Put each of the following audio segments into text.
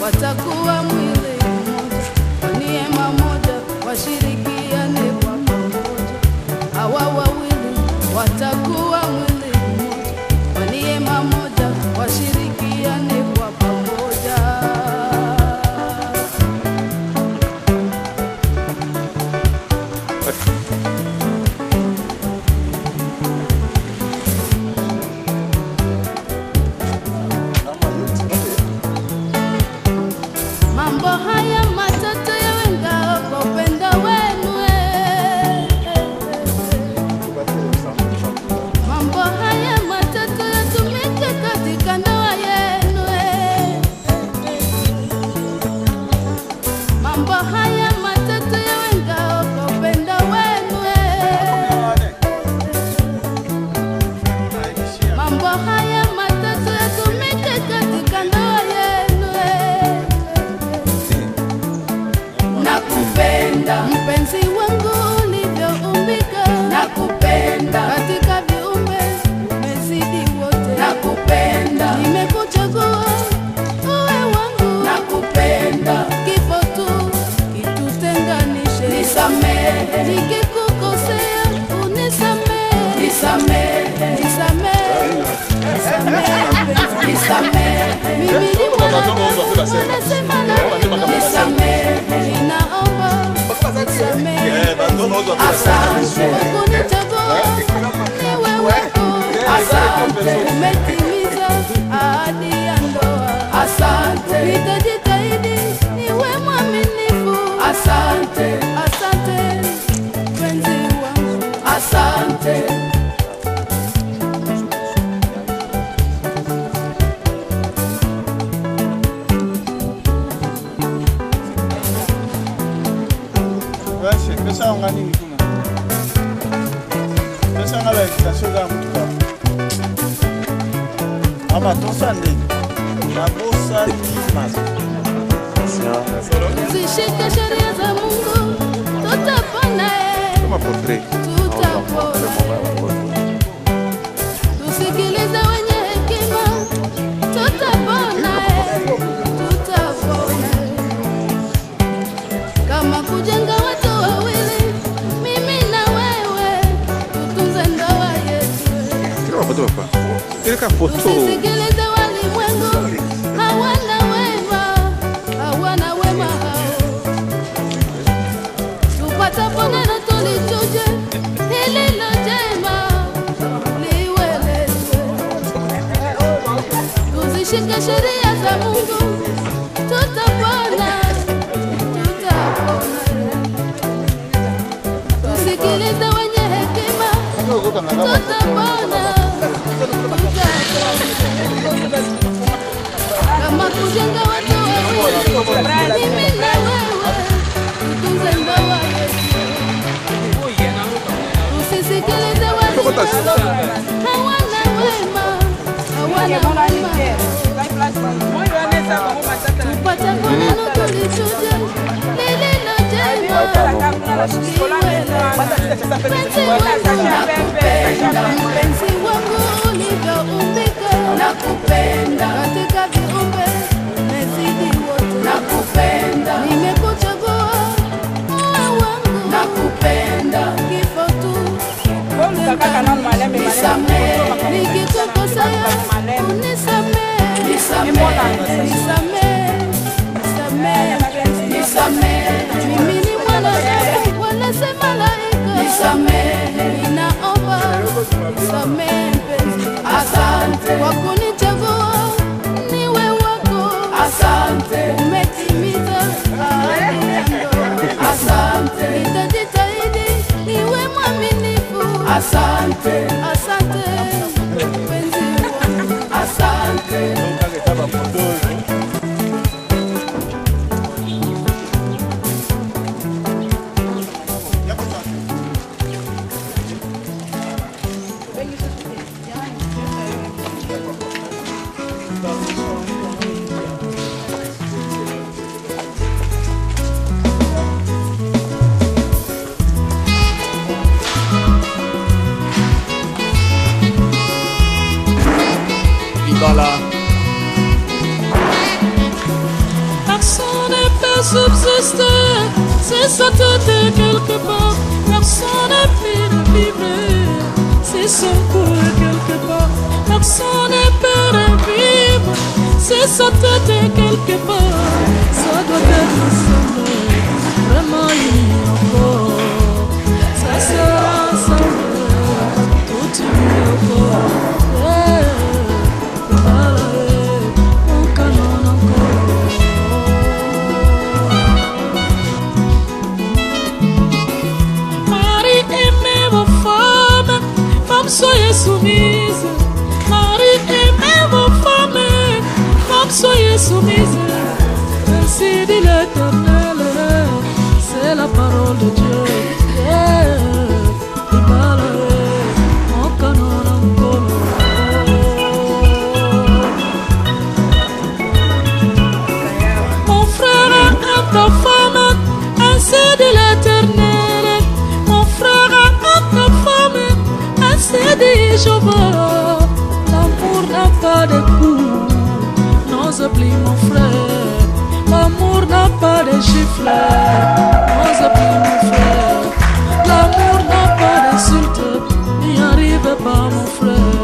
watakuwa mwili mmoja, kwa neema moja washirikiane kwa pamoja. Hawa wawili watakuwa mwili mmoja, kwa neema moja washirikiane kwa pamoja. Mambo haya matatu yawe ngao kwa upendo wenu. Mambo haya matatu yatumike katika ndoa yenu. Mambo haya matatu yawe ngao kwa upendo wenu. Mambo haya matatu yatumike katika ndoa yenu. Nakupenda mpenzi wangu ulivyoumbika, nakupenda katika viumbe umezidi wote, nakupenda nimekuchagua uwe wangu, nakupenda kifo tu kitutenganishe, nisamehe nikikukosea unisamehe, nisamehe nisamehe nisamehe nisamehe, mimi ni mwanadamu nasema na nisamehe, ninaomba nisamehe, asante kunichagua niwe wako, asante umetimiza ahadi ya ndoa, asante nitajitahidi niwe mwaminifu, asante asante mpenzi wangu, asante. Pesa ngani ngikuna. Pesa ngala ikashoga mtuka. Ama tosa ndeni. Na bosa ni mazo. Zishike sheria za Mungu, tutapona. Kama portrait. Tutapona. Tusikilize wenye hekima, tutapona. Tutapona. Kama kujenga watu wawili, mimi na wewe, tutunze ndoa yetu. Kila foto hapa. Ile ka foto. Tusikilize walimwengu, hawana wema, hawana wema hao. Tupatapo neno tulichuje, lililo jema liwe letu. Tuzishike sheria za Mungu, tutapona. Tusikilize wenye hekima, tutapona. Kama kujenga watu wawili, mimi na wewe, tutunze ndoa yetu. Tusisikilize walimwengu, hawana wema, hawana wema. Tupate neno tulichuje, lililo jema mpenzi wangu ulivyoumbika, nakupenda katika viumbe umezidi wote, nakupenda nimekuchagua uwe wangu, nakupenda kifo tu nisamehe nikikukosea unisamehe, nisamehe nisamehe nisamehe, mimi ni mwanadamu wala si malaika, nisamehe ninaomba nisamehe mpenzi, asante kwa kunichagua niwe wako, asante umetimiza ahadi ya ndoa, asante nitajitahidi niwe mwaminifu, asante asante mpenzi wangu, asante. subsister, si ça t'était quelque part, personne n'est plus de vivre. Si son cou est quelque part, personne n'est plus de vivre. Si ça t'était quelque part, ça doit être ensemble. Vraiment il y a encore, ça sera ensemble, tout y est encore. Mon canon encore. Marie, aimez vos femmes, femmes soyez soumises. Marie, aimez vos femmes, femmes soyez soumises. Ainsi dit l'Éternel, c'est la parole de Dieu. Mon canon encore. Mon frère aime ta femme, ainsi dit l'Éternel. Mon frère aime ta femme, ainsi dit Jéhovah. L'amour n'a pas de goût, n'ose plus mon frère. L'amour n'a pas de gifle, n'ose plus mon frère. L'amour n'a pas d'insulte, n'y arrive pas mon frère.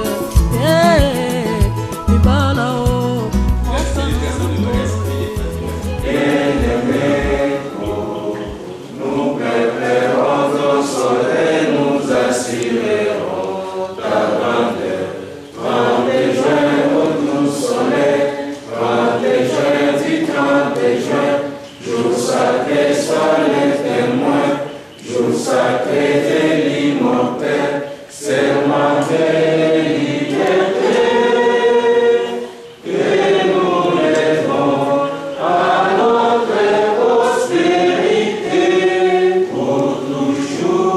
Et bas là-haut, nous préférons au soleil, nous assurerons ta grandeur. 30 juin, au doux soleil, 30 juin, dit 30 juin, jour sacré, sois les témoins, jour sacré de l'immortel, serment de liberté, que nous lèvons à notre prospérité pour toujours.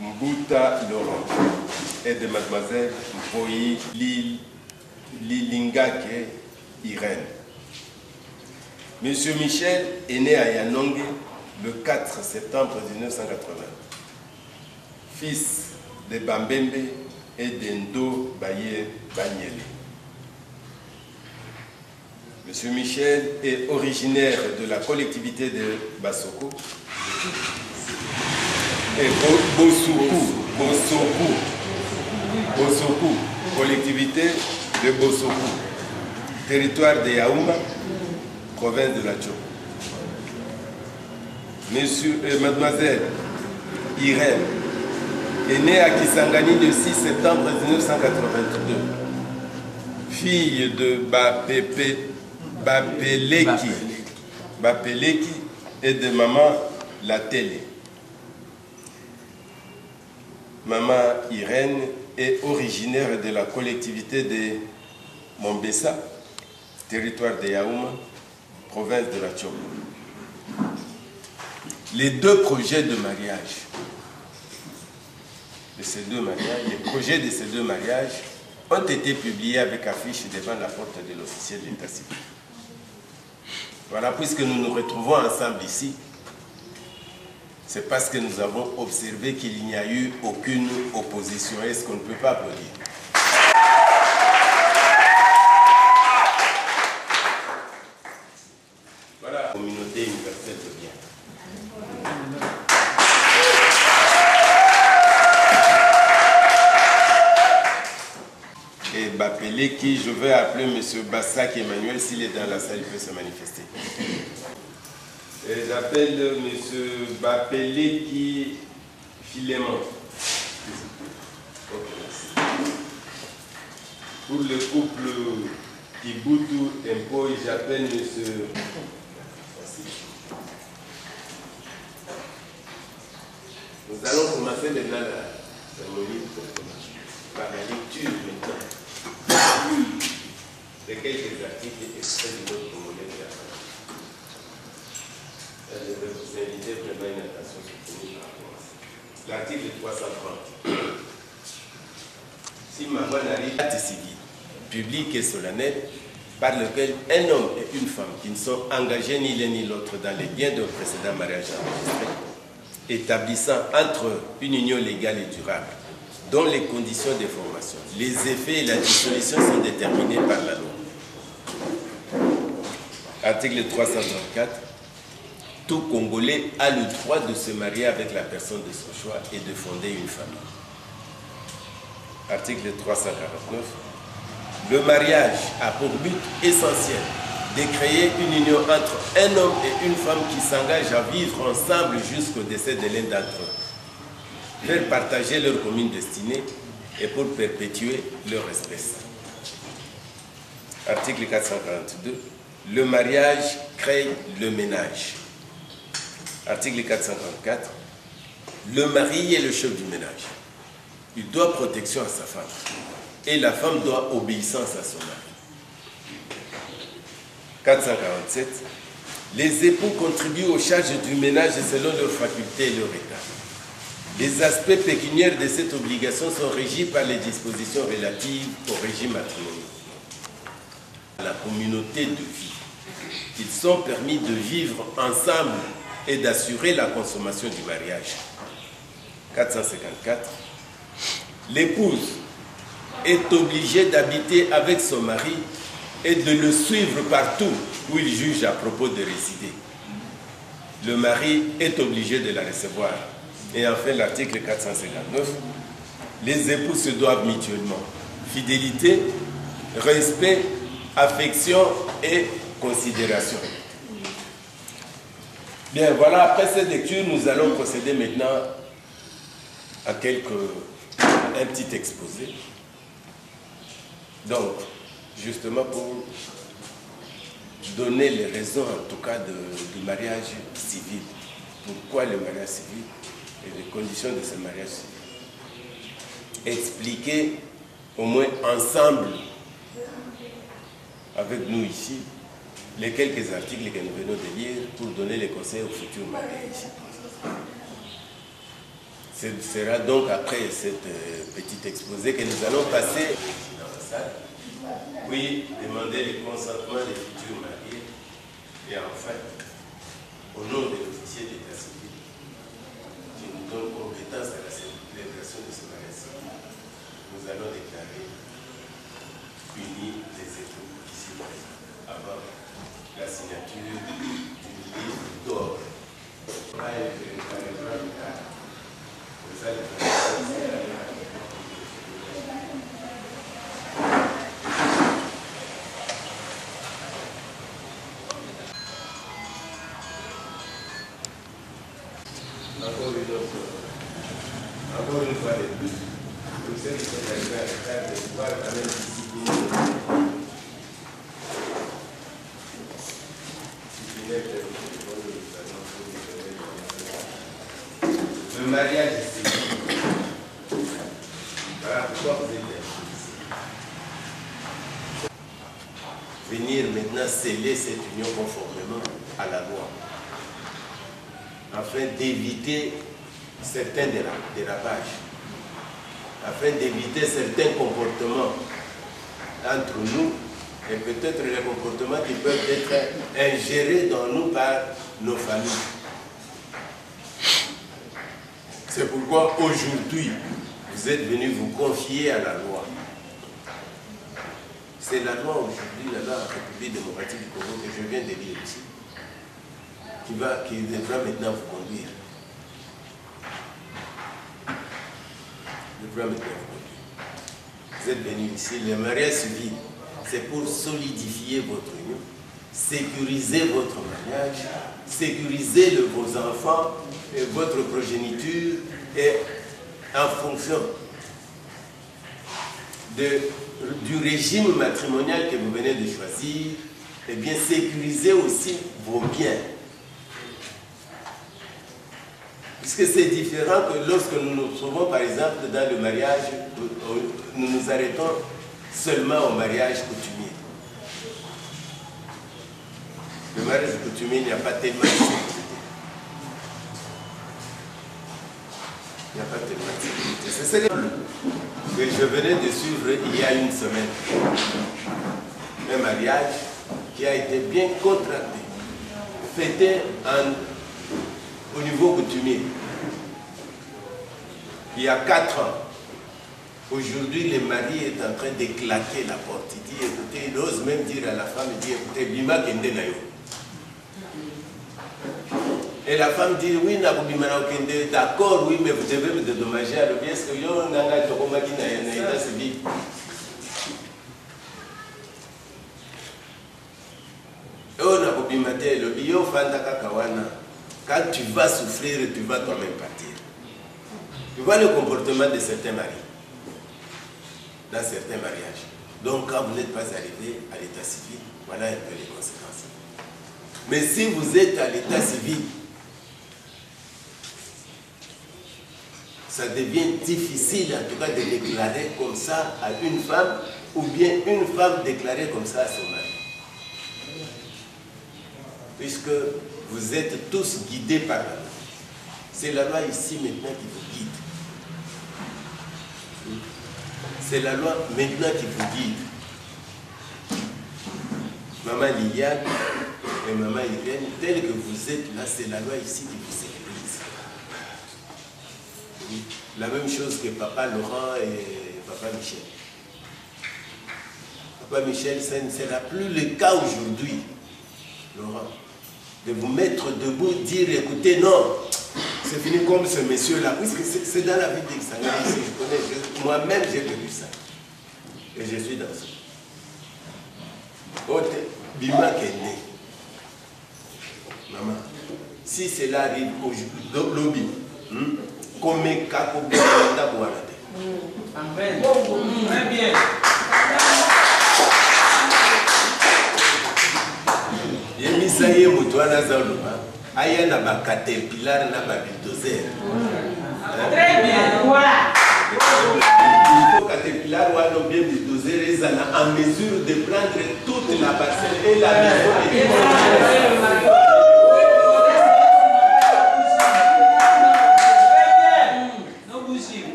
Mbuta Laurent et de mademoiselle Boyi Lilingake Irène. Monsieur Michel est né à Yanongue le 4 septembre 1980. Fils de Bambembe et d'Endo Baye Banyele. Monsieur Michel est originaire de la collectivité de Bassoko et Bosoku, collectivité de Bosoku, territoire de Yaouma, province de la Tchoko. Mademoiselle Irène est née à Kisangani le 6 septembre 1982, fille de Bapeleki et de maman Latélé. Maman Irène est originaire de la collectivité de Mombessa, territoire de Yaouma, province de la Tchoko. Les deux projets de mariage de ces deux mariages, les projets de ces deux mariages ont été publiés avec affiche devant la porte de l'officier de l'état civil. Voilà, puisque nous nous retrouvons ensemble ici, c'est parce que nous avons observé qu'il n'y a eu aucune opposition. Est-ce qu'on ne peut pas applaudir? Voilà, communauté universelle de bien. Et Bapeleki, je vais appeler M. Bassak Emmanuel, s'il est dans la salle, il peut se manifester. J'appelle M. Bapeleki Filémon. Pour le couple Kibutu Tempo, j'appelle M. Nous allons commencer maintenant la cérémonie par la lecture maintenant de quelques articles extraits de notre monnaie de la France. Je vais vous inviter vraiment une attention soutenue par rapport à ça. L'article 330. Si maman arrive à l'acte civil, public et solennel, par lequel un homme et une femme qui ne sont engagés ni l'un ni l'autre dans les biens d'un précédent mariage enregistré, établissant entre eux une union légale et durable, dont les conditions de formation, les effets et la dissolution sont déterminés par la loi. Article 334. Tout Congolais a le droit de se marier avec la personne de son choix et de fonder une famille. Article 349. Le mariage a pour but essentiel de créer une union entre un homme et une femme qui s'engagent à vivre ensemble jusqu'au décès de l'un d'entre eux, faire partager leur commune destinée et pour perpétuer leur espèce. Article 442. Le mariage crée le ménage. Article 454. Le mari est le chef du ménage. Il doit protection à sa femme et la femme doit obéissance à son mari. 447. Les époux contribuent aux charges du ménage selon leurs facultés et leur état. Les aspects pécuniaires de cette obligation sont régis par les dispositions relatives au régime matrimonial. La communauté de vie. Ils sont permis de vivre ensemble et d'assurer la consommation du mariage. 454. L'épouse est obligée d'habiter avec son mari et de le suivre partout où il juge à propos de résider. Le mari est obligé de la recevoir. Et enfin, l'article 459. Les époux se doivent mutuellement fidélité, respect, affection et considération. Bien, voilà, après cette lecture, nous allons procéder maintenant à un petit exposé. Donc, justement pour donner les raisons, en tout cas, du mariage civil. Pourquoi le mariage civil et les conditions de ce mariage civil. Expliquer au moins ensemble, avec nous ici, les quelques articles que nous venons de lire pour donner les conseils aux futurs mariés ici. Ce sera donc après cette petite exposé que nous allons passer dans la salle, puis demander le consentement des futurs mariés et enfin, au nom de l'officier d'état civil qui nous donne compétence à la célébration de ce mariage civil, nous allons déclarer unis les époux ici présents avant la signature du livre d'or. Encore une fois de plus, vous savez que c'est arrivé à l'état de pouvoir quand même discipliner. Le mariage ici. Voilà pourquoi vous êtes ici. Venir maintenant sceller cette union conformément à la loi, afin d'éviter certains dérapages, afin d'éviter certains comportements entre nous et peut-être les comportements qui peuvent être ingérés dans nous par nos familles. C'est pourquoi aujourd'hui, vous êtes venus vous confier à la loi. C'est la loi aujourd'hui, la loi République démocratique du Congo que je viens de lire ici, qui devra maintenant vous conduire. Vous êtes venus ici, le mariage civil, c'est pour solidifier votre union, sécuriser votre mariage, sécuriser vos enfants et votre progéniture, et en fonction du régime matrimonial que vous venez de choisir, et bien sécuriser aussi vos biens. Puisque c'est différent que lorsque nous nous trouvons par exemple dans le mariage, nous nous arrêtons seulement au mariage coutumier. Le mariage coutumier, il n'y a pas tellement de sécurité. Il n'y a pas tellement de sécurité. C'est ce que je venais de suivre il y a une semaine. Un mariage qui a été bien contracté, fêté au niveau coutumier. Il y a 4 ans, Aujourd'hui, le mari est en train de claquer la porte. Il dit, écoutez, il ose même dire à la femme, il dit, écoutez, Bima Kende Nayo. Et la femme dit, oui, d'accord, oui, mais vous devez me dédommager. Alors, bien sûr, yo nanga tokomaki na état civil. Quand tu vas souffrir, tu vas toi-même partir. Tu vois le comportement de certains maris dans certains mariages. Donc, quand vous n'êtes pas arrivé à l'état civil, voilà un peu les conséquences. Mais si vous êtes à l'état civil, ça devient difficile en tout cas de déclarer comme ça à une femme, ou bien une femme déclarer comme ça à son mari. Puisque vous êtes tous guidés par la loi. C'est la loi ici maintenant qui vous guide. C'est la loi maintenant qui vous guide. Maman Liliane et Maman Irène, tel que vous êtes là, c'est la loi ici qui vous sécurise. La même chose que Papa Laurent et Papa Michel. Papa Michel, ça ne sera plus le cas aujourd'hui, Laurent, de vous mettre debout, dire, écoutez, non, c'est fini comme ce monsieur-là, puisque c'est dans la vie d'Exangari, je connais, moi-même j'ai vécu ça. Et je suis dans ça. Autre, Bima Kende. Maman, si cela arrive aujourd'hui, lobby, comme Kako Boualata Boualate. Amen. Très bien. Yemisaye Moutouana Zalouma, Aya na ba caterpillar na ba bulldozer. Très bien. Voilà. Il faut caterpillar ou un bien bulldozer, ils sont en mesure de prendre toute la parcelle et la maison.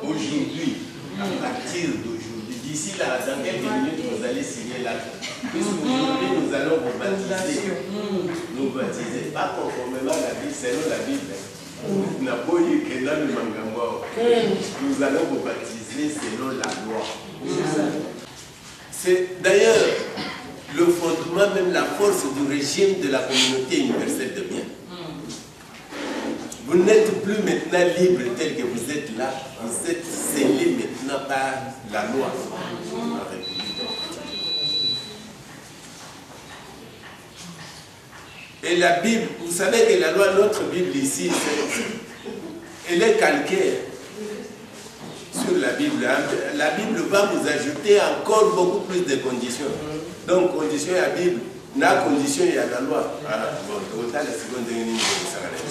Aujourd'hui, à partir d'aujourd'hui, d'ici là, dans quelques minutes, vous allez signer l'acte. Puisqu'aujourd'hui, nous allons vous baptiser. Nous baptiser, pas conformément à la Bible, selon la Bible. Nous allons vous baptiser selon la loi. C'est d'ailleurs le fondement, même la force du régime de la communauté universelle de biens. Vous n'êtes plus maintenant libre tel que vous êtes là, vous êtes scellé maintenant par la loi. La République. Et la Bible, vous savez que la loi, notre Bible ici, elle est calquée sur la Bible. La Bible va vous ajouter encore beaucoup plus de conditions. Donc, condition à la Bible, la condition il y a la loi. Ah, bon, autant la seconde dernière, ça va être.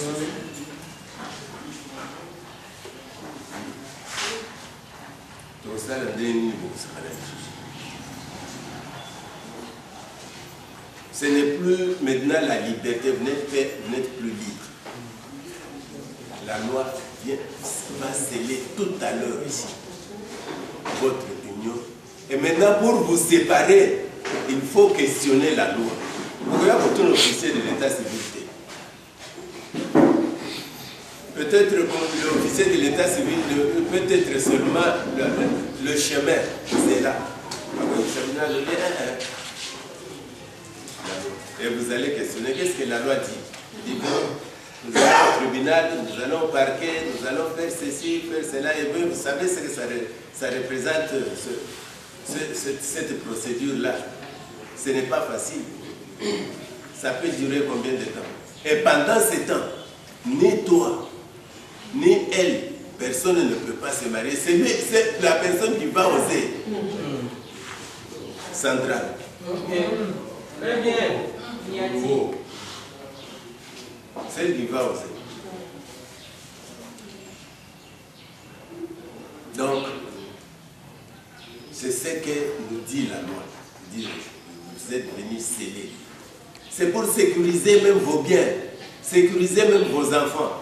Donc, ça, la dernière niveau, ça va être. Ce n'est plus maintenant la liberté, vous n'êtes plus libre. La loi va sceller tout à l'heure ici votre union. Et maintenant, pour vous séparer, il faut questionner la loi. Vous regardez pour tout l'officier de l'état civil. Peut-être l'officier de l'état civil, peut-être seulement le chemin, c'est là. Et vous allez questionner, qu'est-ce que la loi dit? Il dit, bon, nous allons au tribunal, nous allons au parquet, nous allons faire ceci, faire cela. Et vous savez ce que ça représente, cette procédure-là. Ce n'est pas facile. Ça peut durer combien de temps? Et pendant ce temps, ni toi, ni elle, personne ne peut pas se marier. C'est la personne qui va oser. Sandra. Très bien. Oh. Celle qui va oser. Donc, c'est ce que nous dit la loi. Dit, vous êtes venus sceller. C'est pour sécuriser même vos biens, sécuriser même vos enfants.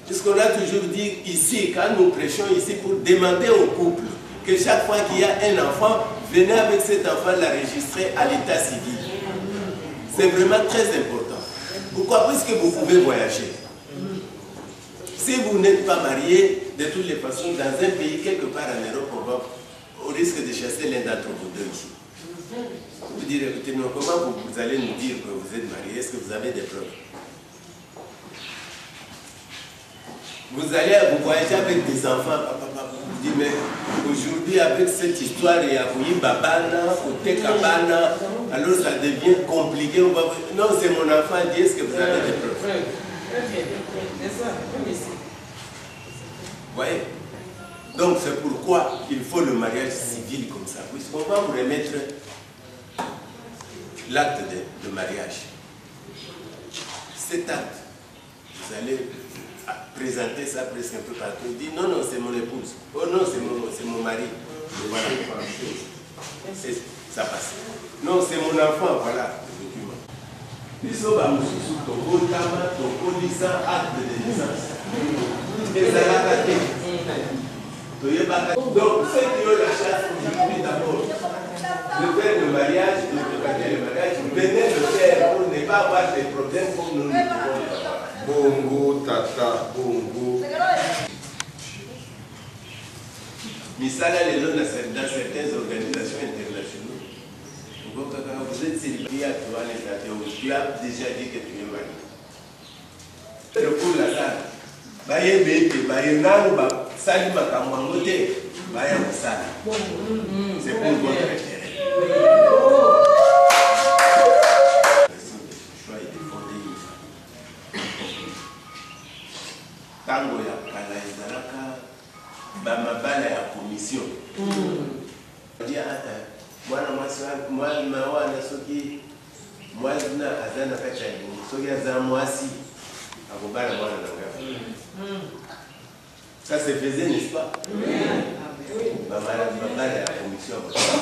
Puisqu'on a toujours dit ici, quand nous prêchons ici, pour demander au couple que chaque fois qu'il y a un enfant, venez avec cet enfant l'enregistrer à l'état civil. C'est vraiment très important. Pourquoi? Puisque vous pouvez voyager. Si vous n'êtes pas marié, De toutes les façons, dans un pays, quelque part en Europe, on risque de chasser l'un d'entre vous deux ici. Vous direz, écoutez, non, comment vous allez nous dire que vous êtes mariés? Est-ce que vous avez des preuves? Vous allez vous voyager avec des enfants, vous dites, mais aujourd'hui, avec cette histoire, il y a Kouyi Babana, Kote Kabana, alors ça devient compliqué. On va... Non, c'est mon enfant, dis, est-ce que vous avez des preuves? Vous voyez? Donc c'est pourquoi il faut le mariage civil comme ça. Puisqu'on va vous remettre l'acte de mariage. Cet acte, vous allez présenter ça presque un peu partout. Il dit non, non, c'est mon épouse. Oh non, c'est mon mari. Voilà. Ça passe. Non, c'est mon enfant, voilà le document. Biso ba mususu tokotama tokolisa acte de naissance. Donc ceux qui ont la chance aujourd'hui d'abord de faire le mariage, de préparer le mariage, venez le faire pour ne pas avoir des problèmes comme nous. Bongo, tata, bongo. Misala les lois dans certaines organisations internationales. Vous êtes célibataire, tu vas les dater. Tu as déjà dit que tu es marié. Le coup de la salle. Baye bete, baye nano, sali makamangote, baye musala. C'est pour votre intérêt. Tango ya kala ezalaka bamabala ya commission. Mwana mwana wana soki mwana azana kati ya limu soki aza mwasi akobala mwana na ngapi. Ça se faisait, n'est-ce pas? Bamabala ya commission.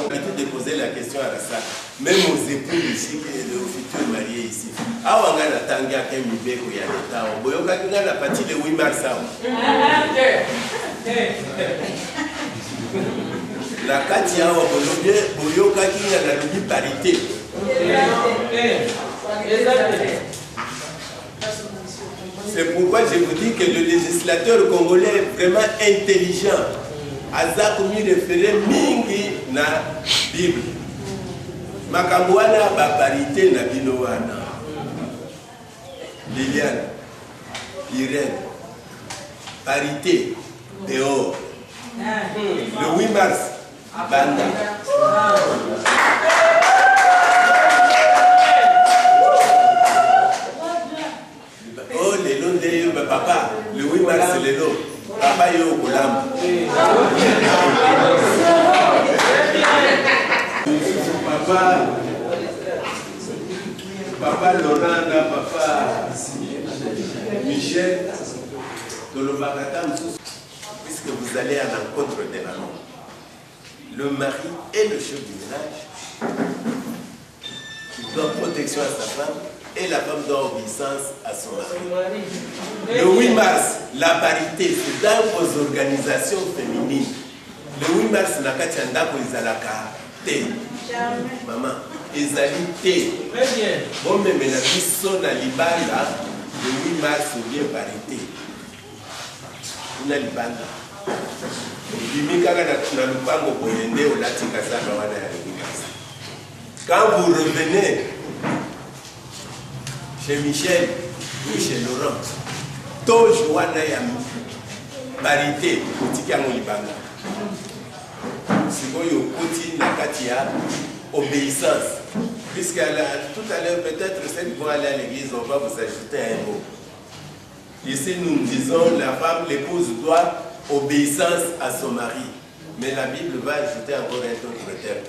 On a tout déposé la question à la salle. Même aux époux ici, le futur marié ici. Awa nga na tanga ke mibeko ya leta. Boyoka nga na parti le 8 mars. La kati awa boyoka kinga na lubi parité. C'est pourquoi je vous dis que le législateur congolais est vraiment intelligent. Aza komi référé mingi na Bible. Makambo wana ba parité na bino wana. Liliane, Irène, parité, dehors. Le 8 mars, banda. Oh, les noms de papa, le 8 mars, c'est les noms. Papa yo Koulam. Papa Laurent, papa Michel, puisque vous allez à l'encontre de la norme. Le mari est le chef du ménage. Il doit protection à sa femme et la femme doit obéissance à son mari. Le 8 mars, la parité, c'est dans vos organisations féminines. Le 8 mars, la Katianda pour Izalaka. Maman, Izali T. Bon, mais la mission à Libanda, le 8 mars, c'est bien parité. On a Libanda. Quand vous revenez chez Michel ou chez Laurent, toujours wana ya parité politique ya Libanga. Sikoyo koti na kati ya obéissance. Puisque tout à l'heure, peut-être celles qui vont aller à l'église, on va vous ajouter un mot. Ici, nous disons la femme, l'épouse doit obéissance à son mari. Mais la Bible va ajouter encore un autre terme.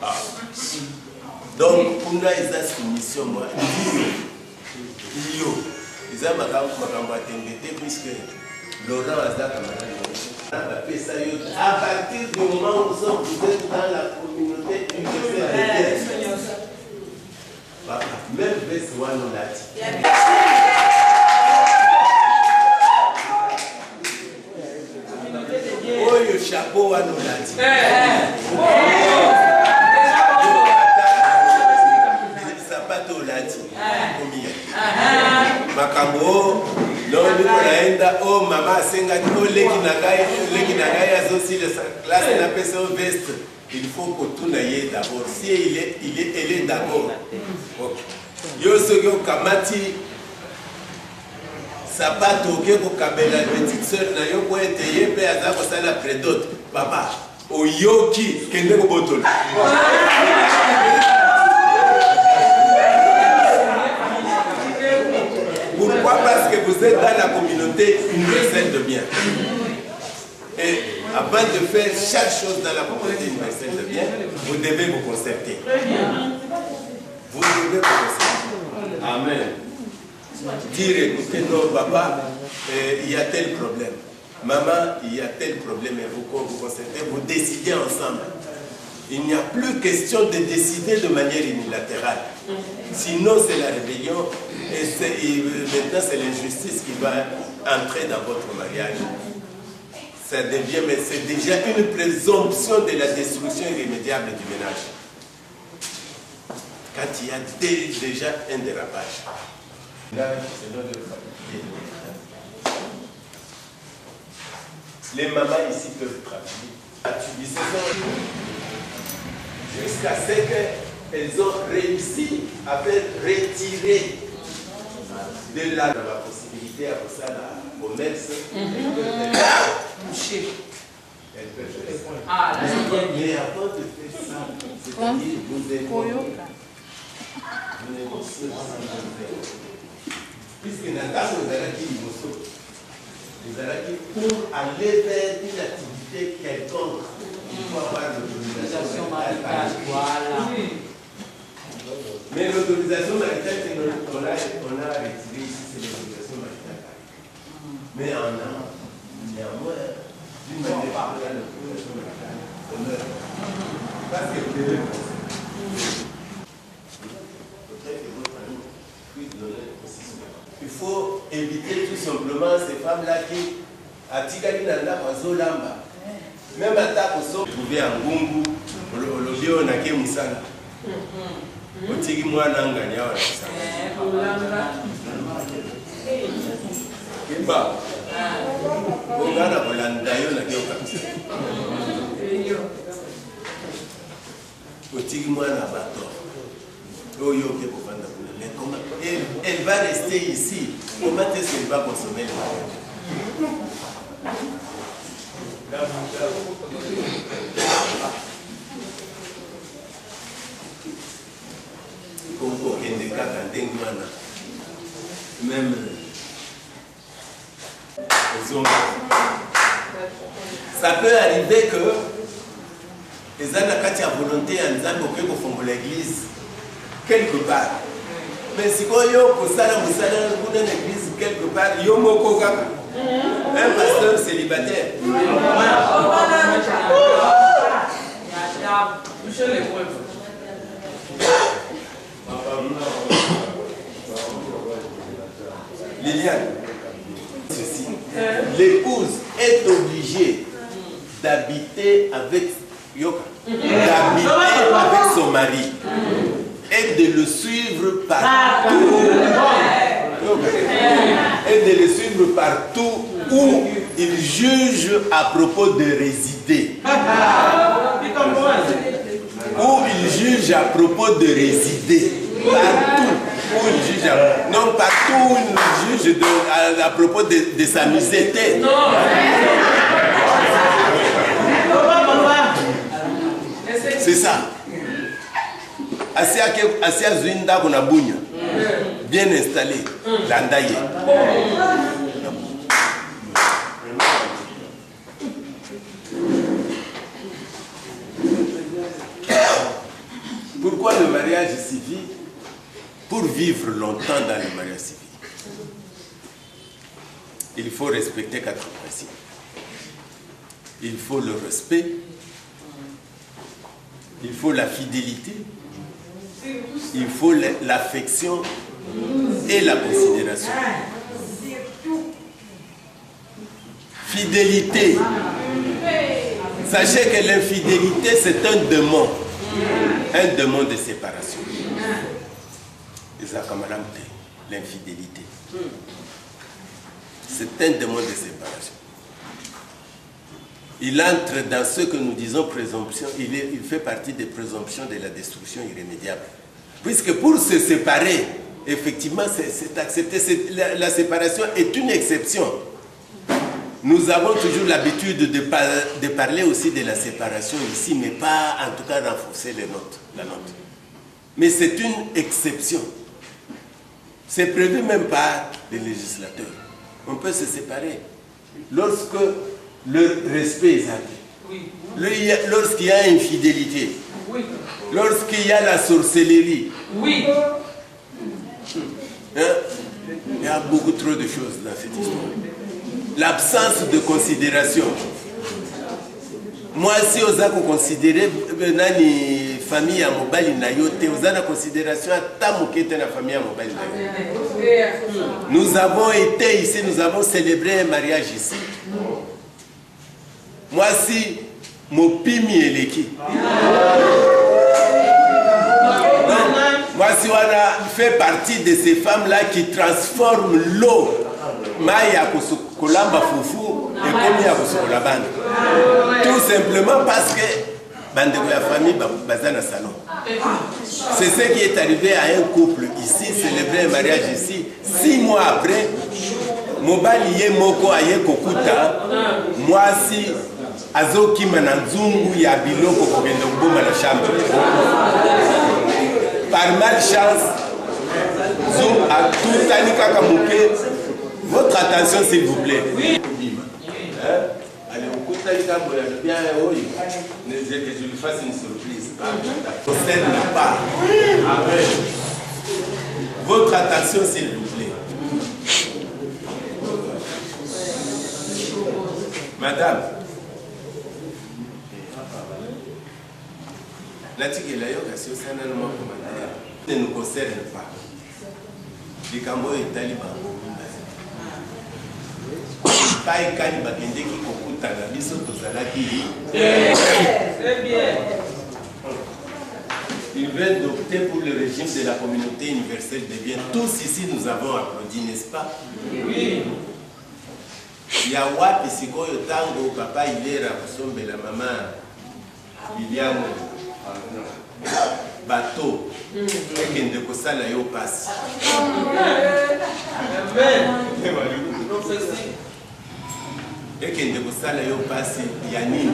Ah. Donc, pour nous, ils ont soumission, moi. Ils ont ma puisque Laurent a dit à partir du moment où vous êtes dans la communauté universelle, même Bessois nous l'a dit. Oh, le chapeau à nous l'a dit. Makambo Non, oh maman, oh classe n'a pas son veste. Il faut que tout n'aille d'abord. Si elle est d'accord. Yo soyo kamati sapato ke ko kabela petite sœur na yo ko eteye pe aza ko sala prédote. Papa, oyoki kende ko botolo. Pourquoi? Parce que vous êtes dans la communauté universelle de bien. Et avant de faire chaque chose dans la communauté universelle de bien, vous devez vous concerter. Vous devez vous concerter. Amen. Dire, écoutez, non, papa, il y a tel problème. Maman, il y a tel problème. Et vous concertez, vous décidez ensemble. Il n'y a plus question de décider de manière unilatérale. Sinon, c'est la rébellion. Et maintenant, c'est l'injustice qui va entrer dans votre mariage. Ça devient, mais c'est déjà une présomption de la destruction irrémédiable du ménage. Quand il y a déjà un dérapage. Les mamans ici peuvent travailler. Jusqu'à ce qu'elles ont réussi à faire retirer de la possibilité à ça la commerce. Toucher. Elles peuvent faire ça. Ah, là, mais avant de faire ça, c'est-à-dire vous négociez puisque Nathan nous a dit pour aller vers une activité quelconque, il faut avoir l'autorisation maritale. Voilà. Mais l'autorisation maritale qu'on a retirée ici, c'est l'autorisation maritale. Mais en amont, néanmoins, d'une manière par là, l'autorisation maritale, on meurt. Parce que vous devez penser. Il faut éviter tout simplement ces femmes-là qui, à Tigali Nanda, Zolamba, même à Takoso, vous pouvez en Gungu, le bio n'a qu'un moussala. Au Tigi Mouana Nganya, Kimba, Bongana Bolandayo n'a qu'un au Tigi Mouana Bato. Elle va rester ici. Comment est-ce qu'elle va consommer le mariage? Même ça peut arriver que les Anakati à volonté en disant que vous font l'église quelque part. Mais si vous avez une église quelque part, il y a un pasteur célibataire. Liliane, ceci. L'épouse est obligée d'habiter avec son mari. Et de le suivre partout. Et de le suivre partout où il juge à propos de résider. Où il juge à propos de résider. Partout où il juge non, partout où il juge à propos de s'amuser. C'est ça. Asia Zwinda Bonabunya, bien installé, Landaye. Pourquoi le mariage civil? Pour vivre longtemps dans le mariage civil, il faut respecter 4 principes. Il faut le respect, il faut la fidélité, il faut l'affection et la considération. Fidélité. Sachez que l'infidélité, c'est un démon de séparation. L'infidélité. c'est un démon de séparation. Il entre dans ce que nous disons présomption, il fait partie des présomptions de la destruction irrémédiable. Puisque pour se séparer, effectivement, c'est accepté. La séparation est une exception. Nous avons toujours l'habitude de parler aussi de la séparation ici, mais pas en tout cas renforcer la note. Mais c'est une exception. C'est prévu même par les législateurs. On peut se séparer lorsque le respect est atteint, lorsqu'il y a infidélité, lorsqu'il y a la sorcellerie. Oui. Hein? Il y a beaucoup trop de choses dans cette histoire. L'absence de considération. Moi, si on a considéré une famille à mobile, on a considération à ta moquette la famille à mobile. Nous avons été ici, nous avons célébré un mariage ici. Moi, si mon pimi est l'équipe. Moi, si on a fait partie de ces femmes-là qui transforment l'eau. Maya Kolamba Foufou et comme ya Kosokolabane. Tout simplement parce que Bandego la famille Bazana Salon. C'est ce qui est arrivé à un couple ici, célébrer un mariage ici. 6 mois après, Mobali Ye Moko Aye Kokuta, moi si Azoki Mananzungu ya Biloko Kogendo Mboma la chambre. Par malchance, Zoom a tout Anika Kamuke. Votre attention s'il vous plaît. Oui. Allez, on coûte bien que je lui fasse une surprise. Concerne pas. Votre attention s'il vous plaît. Madame, la ne nous concerne pas. Les Cambodges et Talibans. Ils veulent opter pour le régime de la communauté universelle des biens. Tous ici nous avons applaudi, n'est-ce pas? Oui. Il y a Wapi Sikoyo Tango, papa Ilera, Kusombe, la maman, William, bateau, et qui ne peut pas la yo passe. Amen. Et qui ne peut pas la yo passe, Yanni.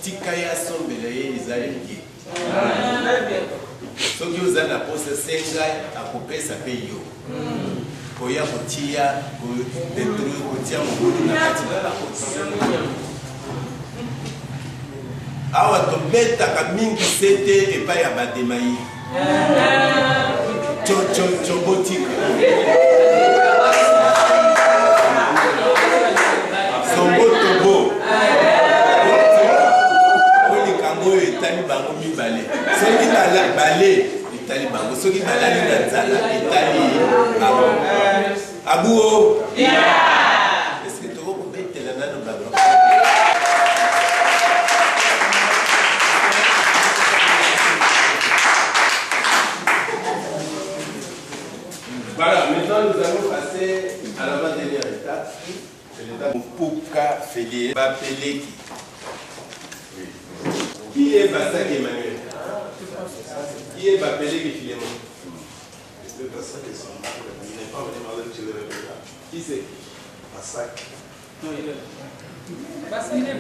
Tikaya Sombele, Isaïe. Ce qui vous a la poste, c'est à couper sa paye. Koya Kotia, détruire Kotia, Moulou, la awa tobetaka mingi sete epai ya bademayi botika sombo tobo olikambo oyo etali bango mibale soki bale etali bango soki balali na nzala etali bango abuo eske tokokobetela nano bango. Voilà, maintenant nous allons passer à l'avant-dernière étape. C'est l'étape Pouka Félier Bapeleki. Qui est Bassak Emmanuel? Qui est Bapeleki Philémon? Qui c'est? Bassak. Non, il est. Bassak, il est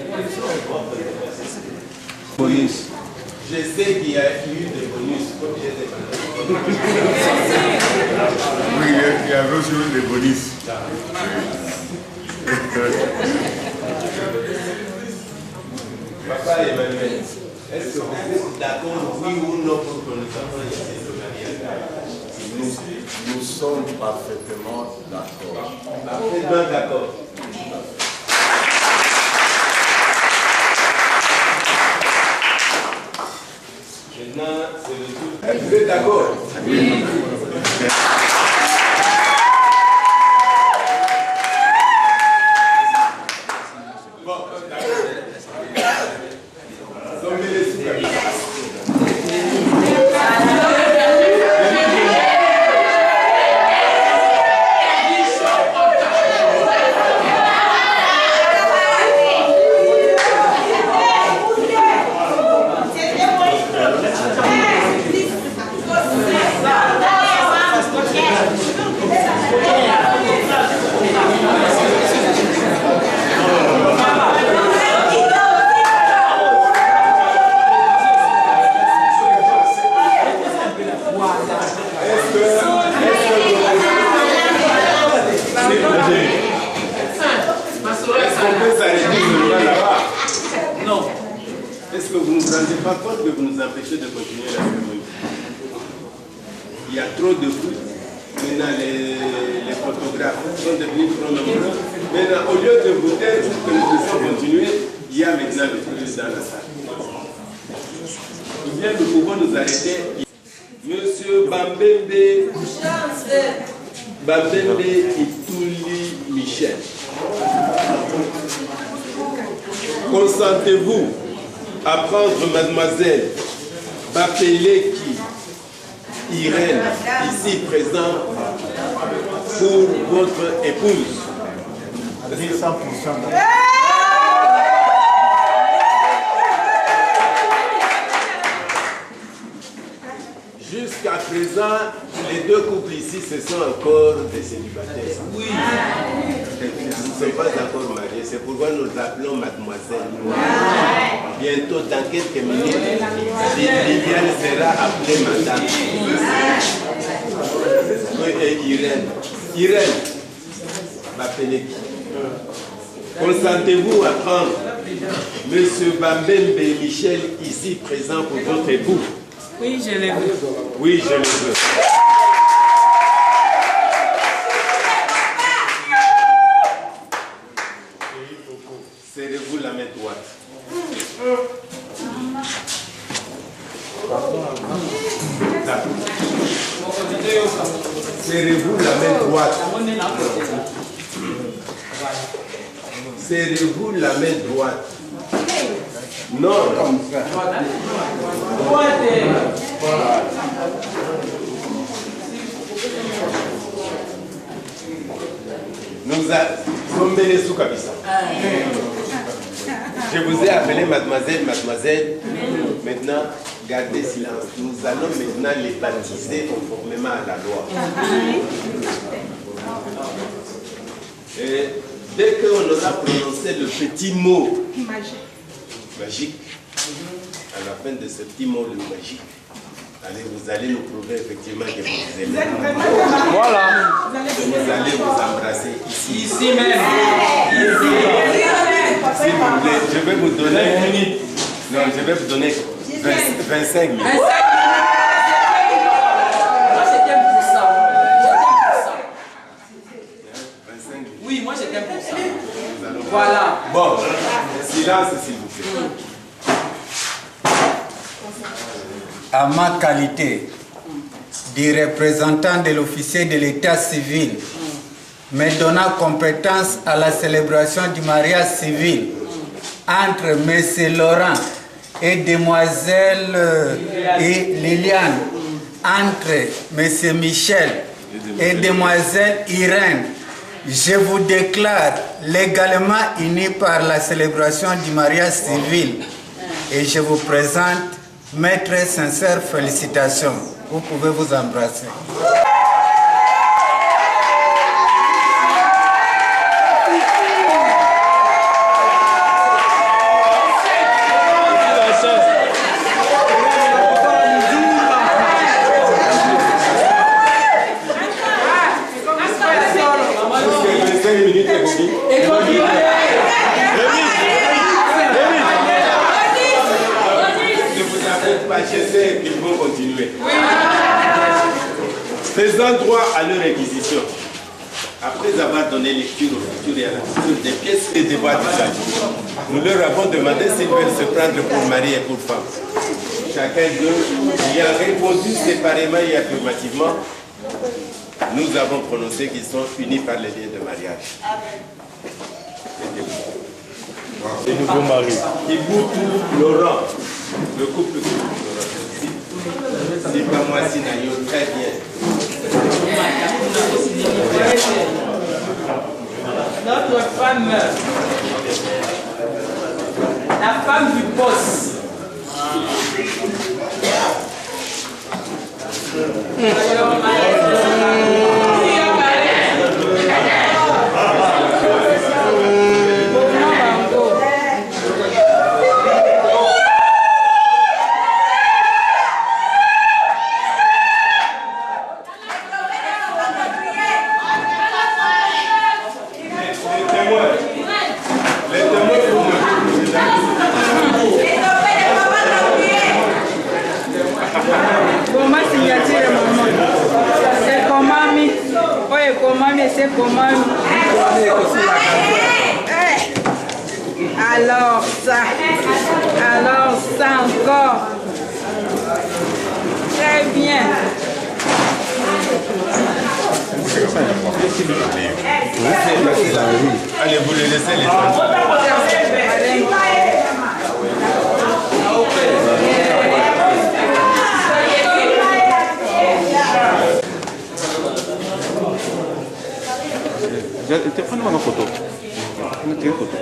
police. Je sais qu'il y a eu des bonus, comme j'étais pas. Oui, il y a reçu des bonus. Papa Emmanuel, est-ce que vous êtes d'accord, oui ou non, pour que nous avons laissé le mariage? Nous sommes parfaitement d'accord. Parfaitement d'accord. Maintenant, c'est le tour. Vous êtes d'accord? Oui. Bon, d'accord. Zombie les sous. que vous ne vous rendez pas compte que vous nous empêchez de continuer la cérémonie. Il y a trop de foot. Maintenant, les photographes sont devenus trop nombreux. Maintenant, au lieu de vous taire pour que nous puissions continuer, il y a maintenant le plus dans la salle. Ou bien nous pouvons nous arrêter. Monsieur Bambembe Itouli Michel. Consentez-vous à prendre mademoiselle Bapeleki Irène, ici présent, pour votre épouse? 100%. Jusqu'à présent, les deux couples ici, ce sont encore des célibataires. Oui. Ils ne sont pas encore mariés. C'est pourquoi nous appelons mademoiselle. Bientôt, dans quelques minutes, Viviane sera appelée madame. Et Irène. Irène, Bapeleki. Consentez-vous à prendre M. Bambembe Michel ici présent pour votre époux? Oui, je le veux. Oui, je le veux. Serrez-vous la main droite. Serrez-vous la main droite. Serrez-vous la main droite. Non, comme ça. Nous sommes sous Kabissa. Je vous ai appelé mademoiselle. Maintenant, gardez silence. Nous allons maintenant les baptiser conformément à la loi. Et dès qu'on aura prononcé le petit mot magique, à la fin de ce petit mot, le magique, allez, vous allez nous prouver effectivement que vous aimez. Voilà. Vous allez vous embrasser ici. Ici même. S'il vous plaît, je vais vous donner une minute. Non, je vais vous donner 25 minutes. Moi, je t'aime pour ça. 25 minutes. Oui, moi, je t'aime pour ça. Voilà. Bon, silence s'il vous plaît. À ma qualité de représentant de l'officier de l'état civil, me donnant compétence à la célébration du mariage civil entre M. Laurent et demoiselle Liliane, entre M. Michel et demoiselle Irène, je vous déclare légalement unis par la célébration du mariage civil et je vous présente mes très sincères félicitations. Vous pouvez vous embrasser. Je sais qu'ils vont continuer. Faisant droit à leur réquisition, après avoir donné lecture au futur et à la future des pièces et des voix d'usage, nous leur avons demandé s'ils veulent se prendre pour mari et pour femme. Chacun d'eux y a répondu séparément et affirmativement. Nous avons prononcé qu'ils sont unis par les liens de mariage. Les nouveaux maris. Iboutou Laurent, le couple de Laurent. C'est pas moi, Sinayo, très bien. Notre femme, la femme du boss. Les témoins pour moi. Alors ça encore. Très bien. Allez, vous les laissez les Prenez ma photo. Prenez photo.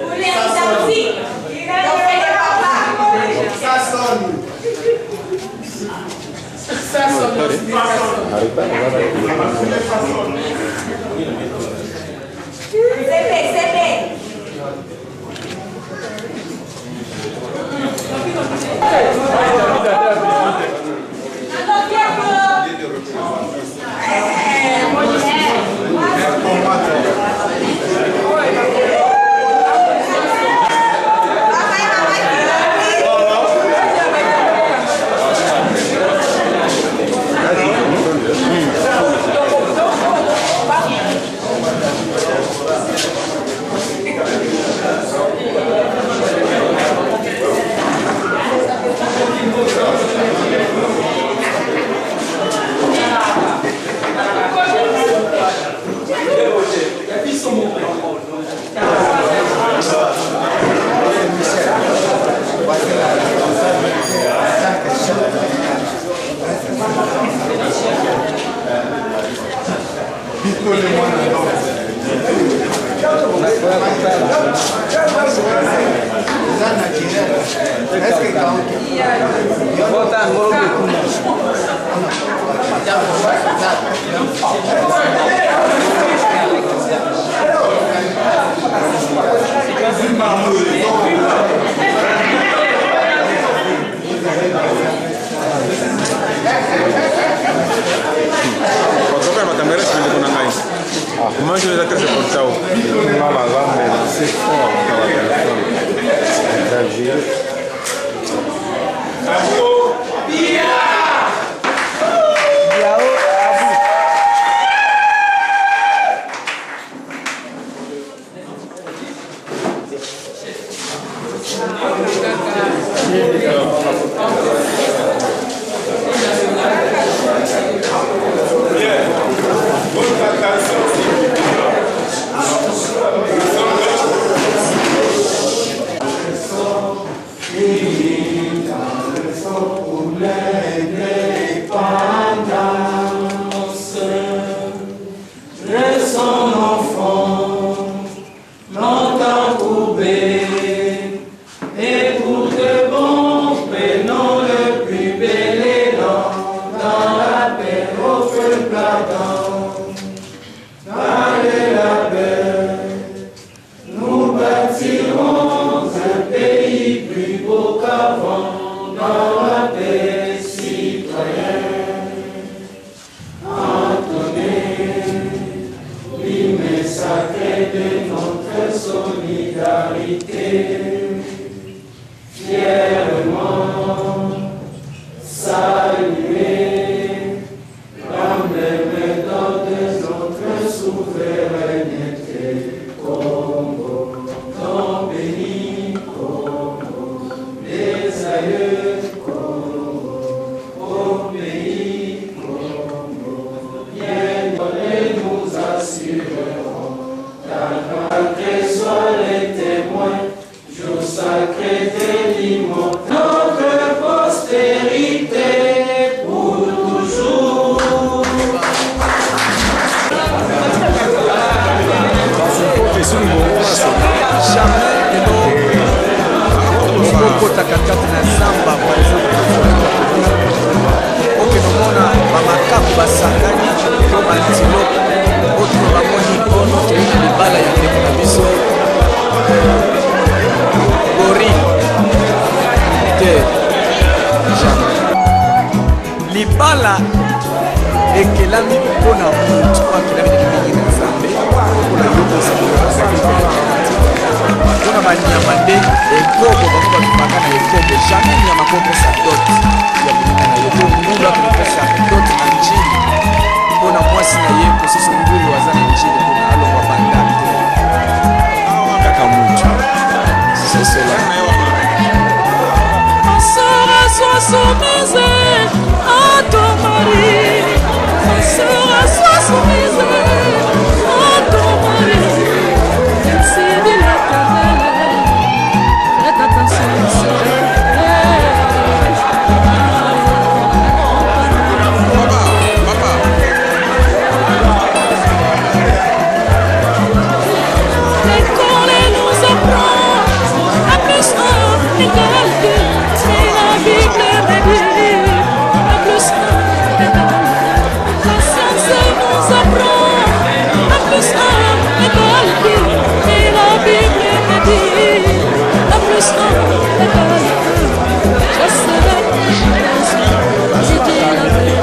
C'est égale 2. Mais la Bible me dit 1 plus 1 égale 2. La science nous apprend 1 plus 1 égale 2. Mais la Bible me dit 1 plus 1 égale 2. Je serai Jésus, je dis la vérité.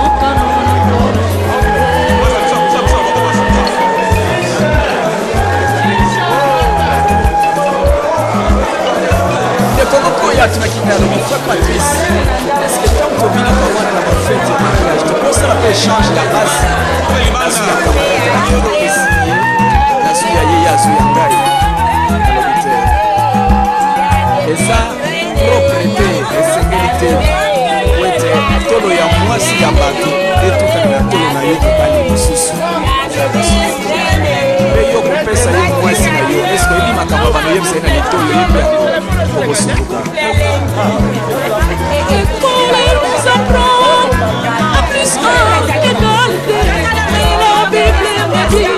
Mon canon encore. Patrice, est-ce que tant que Bina Kawana n'a pas fait de mariage, tu penses que ça peut changer la base? Et ça, propreté, sécurité, tolo ya mwasi ya bato etukana na tolo na yo kobali mosusu mpe yo kopesa ye mwasi na yo eske oyebi makambo bano oyebisa ye na litolo yebi yango okosukuka. L'école nous apprend 1 plus 1 égale 2. Mais la Bible me dit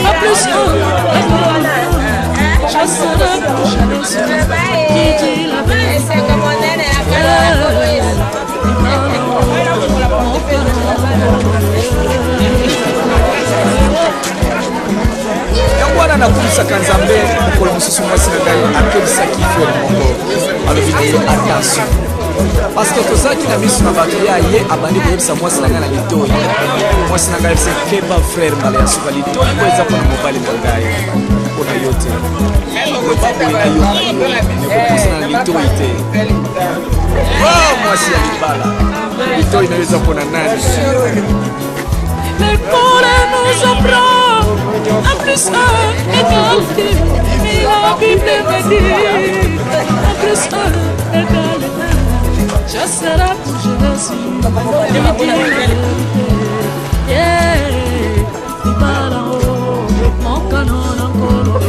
1 plus 1 égale 2. Je serai Jésus qui dit la vérité. yango wana nakumisaka nzambe mokolo mosusu mwasi na ngai akebisaki fere moko alobi te attention parce que tozalaki na miso na bato ya ye abandi koyebisa mwasi na ngai na litoi mwasi na ngai yebisa keba frere mbala ya suka litoi po eza mpona mobali na ngai mpona yo te loba boye na yo ekopusana na litoi te mwasi ya libala litoi na yo eza mpona nani. L'école nous apprend 1 plus 1 égale 2. Mais la Bible me dit 1 plus 1 égale 2. Je serai pour Jésus. Et me dit mon canon encore.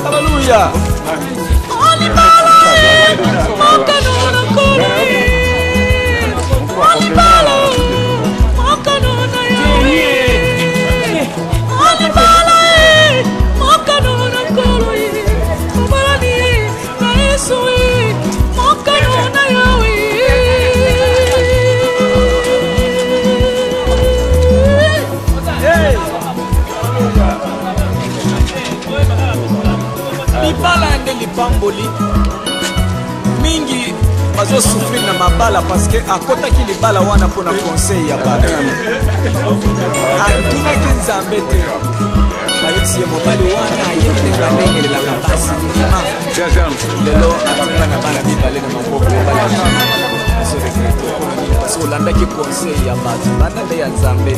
Alléluia. Bamboli mingi bazo souffrir na mabala parce que akotaki libala wana mpona conseil ya bato atunaki nzambe te bayebisi ye mobali wana ayebi ndenge alengelelaka mpasi ndima lelo atunga na bana mibale na maboko parce olandaki conseil ya bato banda nde ya nzambe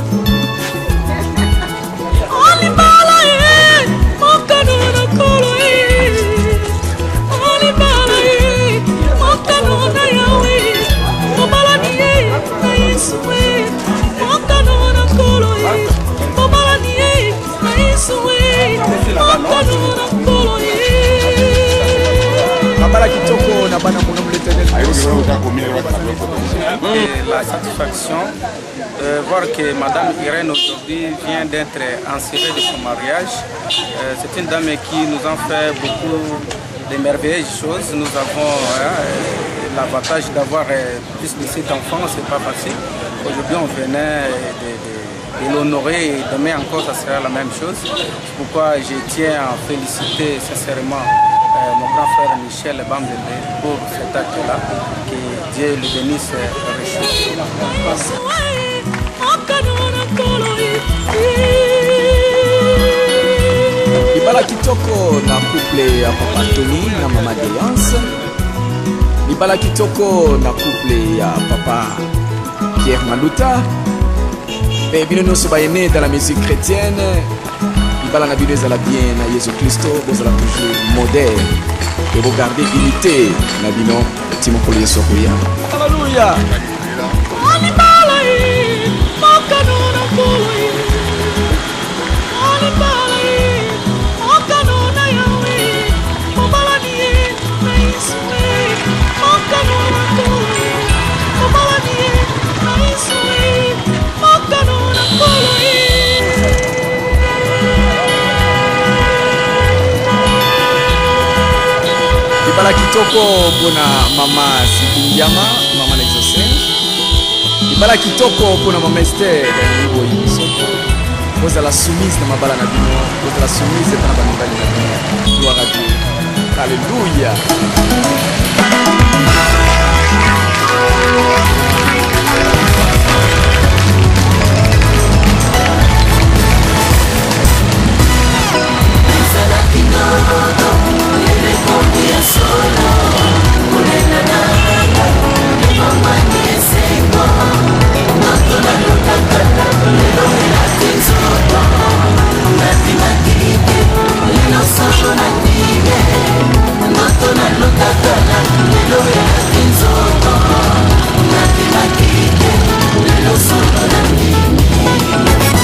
La satisfaction de voir que Madame Irène aujourd'hui vient d'être ensirée de son mariage. C'est une dame qui nous a fait beaucoup de merveilleuses choses. Nous avons l'avantage d'avoir plus de 7 enfants, c'est pas facile. Aujourd'hui on venait de l'honorer et demain encore ça sera la même chose. C'est pourquoi je tiens à féliciter sincèrement mon grand frère Michel Bambele pour cet acte-là. Que Dieu le bénisse richement. Libala kitoko na couple ya Papa Tony na Mama Déance. Libala kitoko na couple ya Papa Pierre Maluta. Mais bien nous sommes dans la musique chrétienne. libala na bino ezala bien na Yesu Christo bozala toujours modèle et regardez unité na bino ti mokolo Yesu akoya. Alléluia. Libala kitoko pona mama Sibindiama, mama Nexocene. Libala kitoko pona mama Esther, Nibo Yibisoko. Vous allez la soumise de ma bala na bino, vous allez la soumise de ma bala na bino. Gloire à Dieu. Alléluia.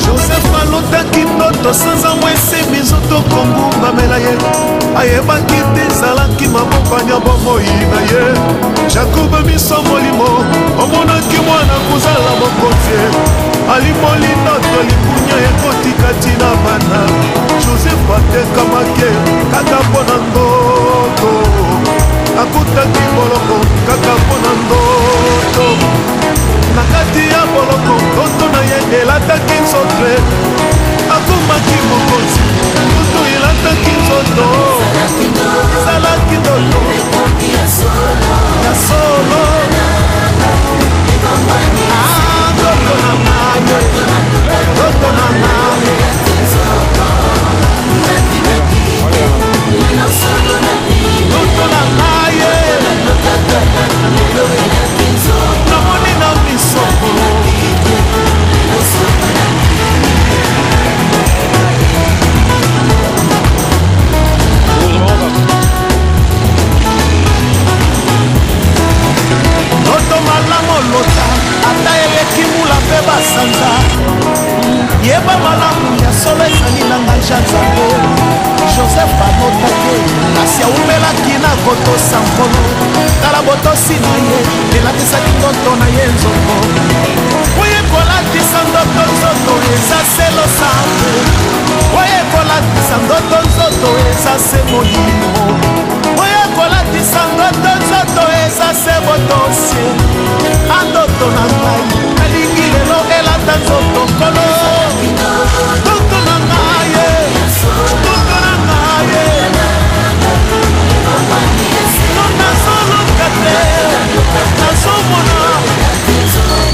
Joseph alotaki ndoto sanza mwese mizoto kongumba mela ye ayebaki te ezalaki mabopanya bomoi na ye Jacob miso molimo omonaki mwana kozala mokonzi alimoli ndoto likunya ekotikati na bana Joseph atekamaki kaka mpona ndoto akutaki boloko kaka mpona ndoto na kati ya boloko ndoto na ye elataki nzoto akomaki mokonzi ndoto elataki nzoto ezalaki ndoto ya solo ndoto na maye ndoto na maye ndoto na maye namoni na misoko ndoto malamu lota ata eleki mula mpe basanza yeba malamu ya solo ezali na nganja nzambe Joseph alotaki kasi aumelaki na kotosa nkolo tala botosi na ye elatisaki ndoto na ye nzongo oye kolatisa ndoto nzoto eza se losambo oye kolatisa ndoto nzoto eza se molimo oye kolatisa ndoto nzoto eza se botosi andoto na ngai nalingi lelo elata nzoto nkolo ndoto na ngai ndoto na ngai nazoloka te nazomona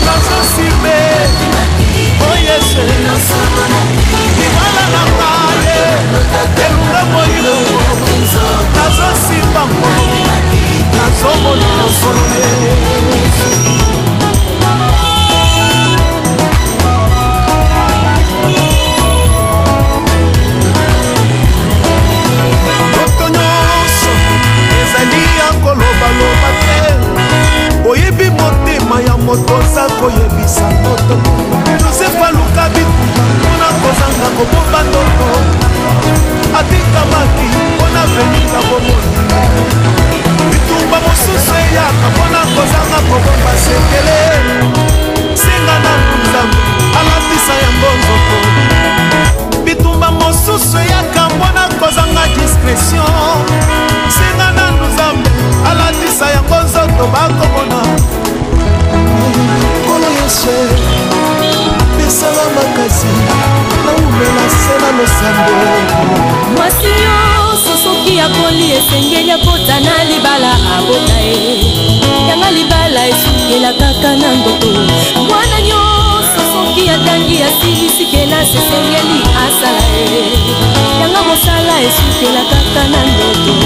nazosime oyese libala na ngai elunga moyino nazosimba nkolo nazomona nkolo kolobaloba te oyebi motema ya moto oza koyebisa ndoto Joseph aluka bitumba mpona kozanga kobomba ndoto atikamaki mpona venita bomoni bitumba mosusu eyaka mpona kozanga kobomba sekele singa na nzambe alatisa yango nzoko bitumba mosusu eyaka mpona kozanga discrétion singa na nzambe alatisa yango nzoto bakomona kolo yesu pesala makasi naumela se na losambo mwasi nyonso soki akoli esengeli akota na libala abota ye yanga libala esukela kaka na ndoto mwana nyonso soki atangi asilisikela sesengeli asala ye yanga mosala esukela kaka na ndoto